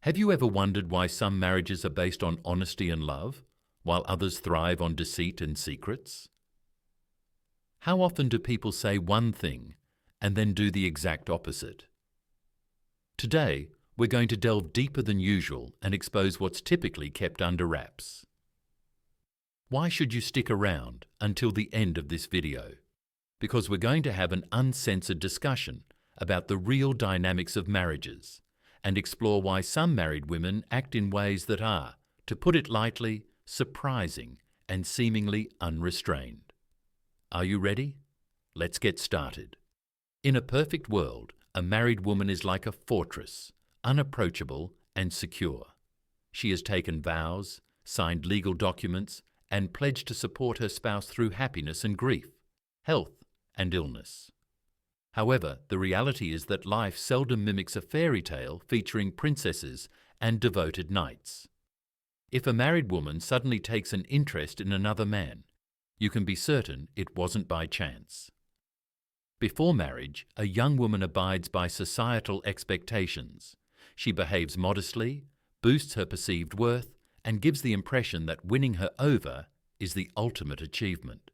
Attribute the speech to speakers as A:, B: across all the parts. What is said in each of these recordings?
A: Have you ever wondered why some marriages are based on honesty and love, while others thrive on deceit and secrets? How often do people say one thing and then do the exact opposite? Today, we're going to delve deeper than usual and expose what's typically kept under wraps. Why should you stick around until the end of this video? Because we're going to have an uncensored discussion about the real dynamics of marriages and explore why some married women act in ways that are, to put it lightly, surprising and seemingly unrestrained. Are you ready? Let's get started. In a perfect world, a married woman is like a fortress, unapproachable and secure. She has taken vows, signed legal documents, and pledged to support her spouse through happiness and grief, health and illness. However, the reality is that life seldom mimics a fairy tale featuring princesses and devoted knights. If a married woman suddenly takes an interest in another man, you can be certain it wasn't by chance. Before marriage, a young woman abides by societal expectations. She behaves modestly, boosts her perceived worth, and gives the impression that winning her over is the ultimate achievement.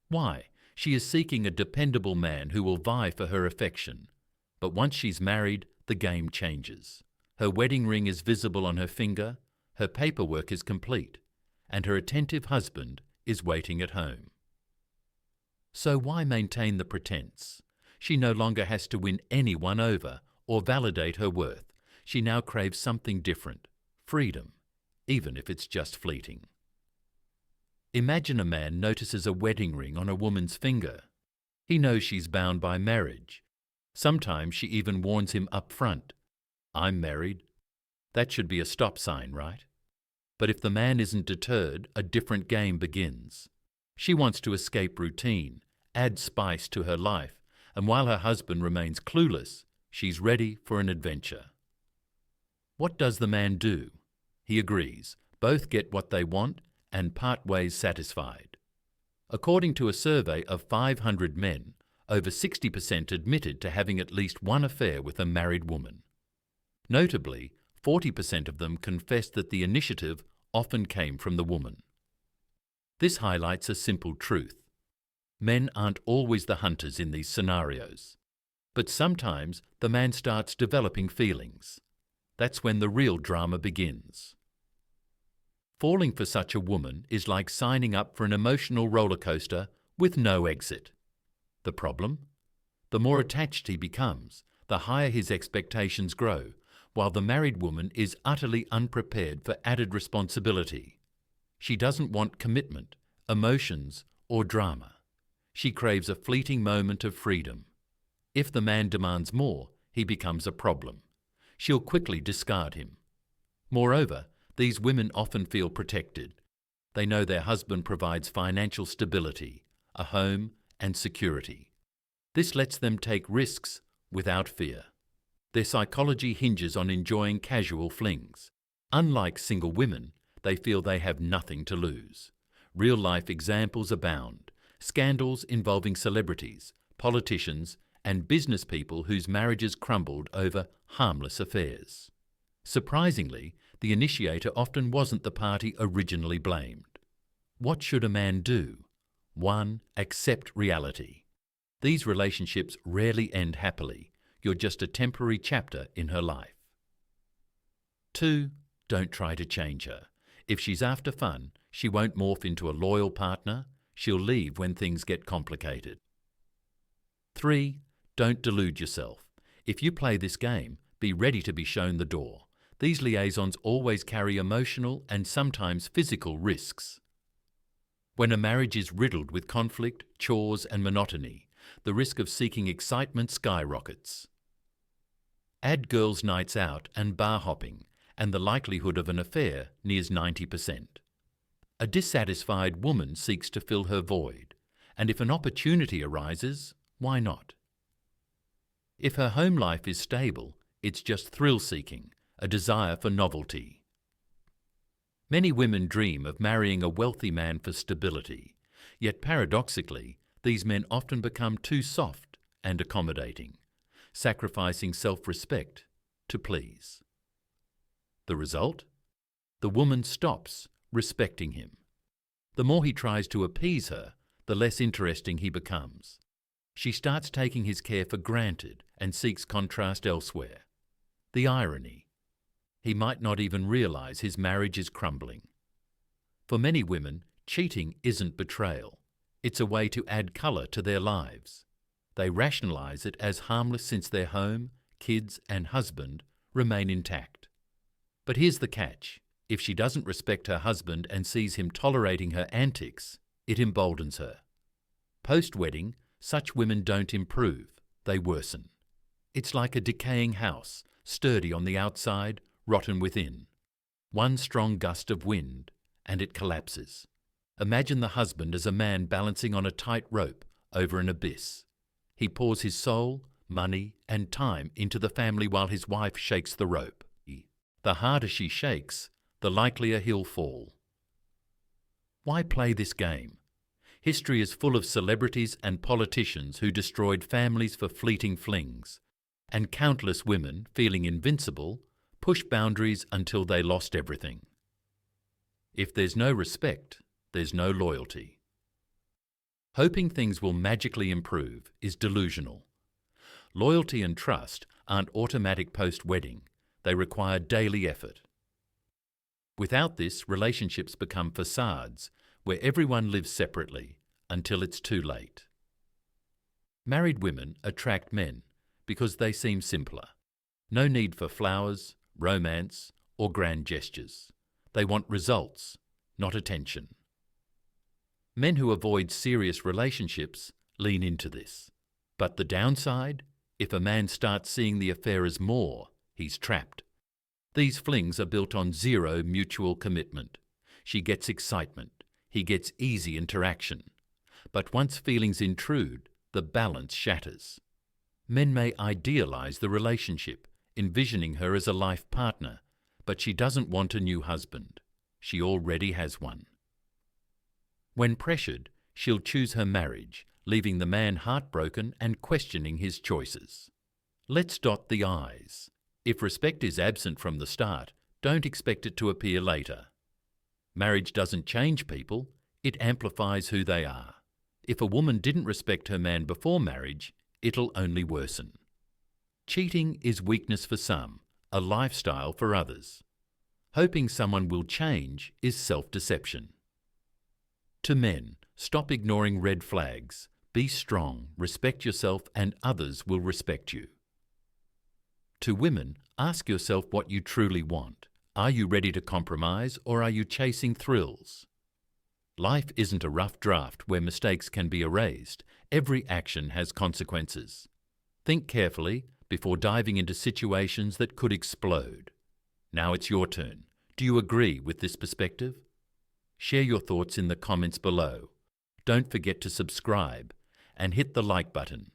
A: Why? She is seeking a dependable man who will vie for her affection. But once she's married, the game changes. Her wedding ring is visible on her finger, her paperwork is complete, and her attentive husband is waiting at home. So why maintain the pretense? She no longer has to win anyone over or validate her worth. She now craves something different, freedom, even if it's just fleeting. Imagine a man notices a wedding ring on a woman's finger. He knows she's bound by marriage. Sometimes she even warns him up front, "I'm married." That should be a stop sign, right? But if the man isn't deterred, a different game begins. She wants to escape routine, add spice to her life, and while her husband remains clueless, she's ready for an adventure. What does the man do? He agrees. Both get what they want and part ways satisfied. According to a survey of 500 men, over 60% admitted to having at least one affair with a married woman. Notably, 40% of them confessed that the initiative often came from the woman. This highlights a simple truth. Men aren't always the hunters in these scenarios. But sometimes the man starts developing feelings. That's when the real drama begins. Falling for such a woman is like signing up for an emotional roller coaster with no exit. The problem? The more attached he becomes, the higher his expectations grow, while the married woman is utterly unprepared for added responsibility. She doesn't want commitment, emotions, or drama. She craves a fleeting moment of freedom. If the man demands more, he becomes a problem. She'll quickly discard him. Moreover, these women often feel protected. They know their husband provides financial stability, a home, and security. This lets them take risks without fear. Their psychology hinges on enjoying casual flings. Unlike single women, they feel they have nothing to lose. Real-life examples abound. Scandals involving celebrities, politicians, and business people whose marriages crumbled over harmless affairs. Surprisingly, the initiator often wasn't the party originally blamed. What should a man do? 1. Accept reality. These relationships rarely end happily. You're just a temporary chapter in her life. 2. Don't try to change her. If she's after fun, she won't morph into a loyal partner. She'll leave when things get complicated. 3. Don't delude yourself. If you play this game, be ready to be shown the door. These liaisons always carry emotional and sometimes physical risks. When a marriage is riddled with conflict, chores, and monotony, the risk of seeking excitement skyrockets. Add girls' nights out and bar hopping, and the likelihood of an affair nears 90%. A dissatisfied woman seeks to fill her void, and if an opportunity arises, why not? If her home life is stable, it's just thrill-seeking, a desire for novelty. Many women dream of marrying a wealthy man for stability, yet paradoxically, these men often become too soft and accommodating, sacrificing self-respect to please. The result? The woman stops respecting him. The more he tries to appease her, the less interesting he becomes. She starts taking his care for granted and seeks contrast elsewhere. The irony. He might not even realize his marriage is crumbling. For many women, cheating isn't betrayal. It's a way to add colour to their lives. They rationalize it as harmless since their home, kids and husband remain intact. But here's the catch. If she doesn't respect her husband and sees him tolerating her antics, it emboldens her. Post-wedding, such women don't improve, they worsen. It's like a decaying house, sturdy on the outside, rotten within. One strong gust of wind, and it collapses. Imagine the husband as a man balancing on a tight rope over an abyss. He pours his soul, money, and time into the family while his wife shakes the rope. The harder she shakes, the likelier he'll fall. Why play this game? History is full of celebrities and politicians who destroyed families for fleeting flings, and countless women, feeling invincible, pushed boundaries until they lost everything. If there's no respect, there's no loyalty. Hoping things will magically improve is delusional. Loyalty and trust aren't automatic post-wedding. They require daily effort. Without this, relationships become facades where everyone lives separately until it's too late. Married women attract men because they seem simpler. No need for flowers, romance, or grand gestures. They want results, not attention. Men who avoid serious relationships lean into this. But the downside? If a man starts seeing the affair as more, he's trapped. These flings are built on zero mutual commitment. She gets excitement. He gets easy interaction. But once feelings intrude, the balance shatters. Men may idealize the relationship, envisioning her as a life partner, but she doesn't want a new husband. She already has one. When pressured, she'll choose her marriage, leaving the man heartbroken and questioning his choices. Let's dot the I's. If respect is absent from the start, don't expect it to appear later. Marriage doesn't change people, it amplifies who they are. If a woman didn't respect her man before marriage, it'll only worsen. Cheating is weakness for some, a lifestyle for others. Hoping someone will change is self-deception. To men, stop ignoring red flags. Be strong, respect yourself, and others will respect you. To women, ask yourself what you truly want. Are you ready to compromise, or are you chasing thrills? Life isn't a rough draft where mistakes can be erased. Every action has consequences. Think carefully before diving into situations that could explode. Now it's your turn. Do you agree with this perspective? Share your thoughts in the comments below. Don't forget to subscribe and hit the like button.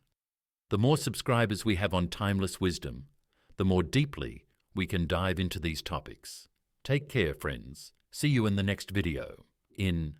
A: The more subscribers we have on Timeless Wisdom, the more deeply we can dive into these topics. Take care, friends. See you in the next video. In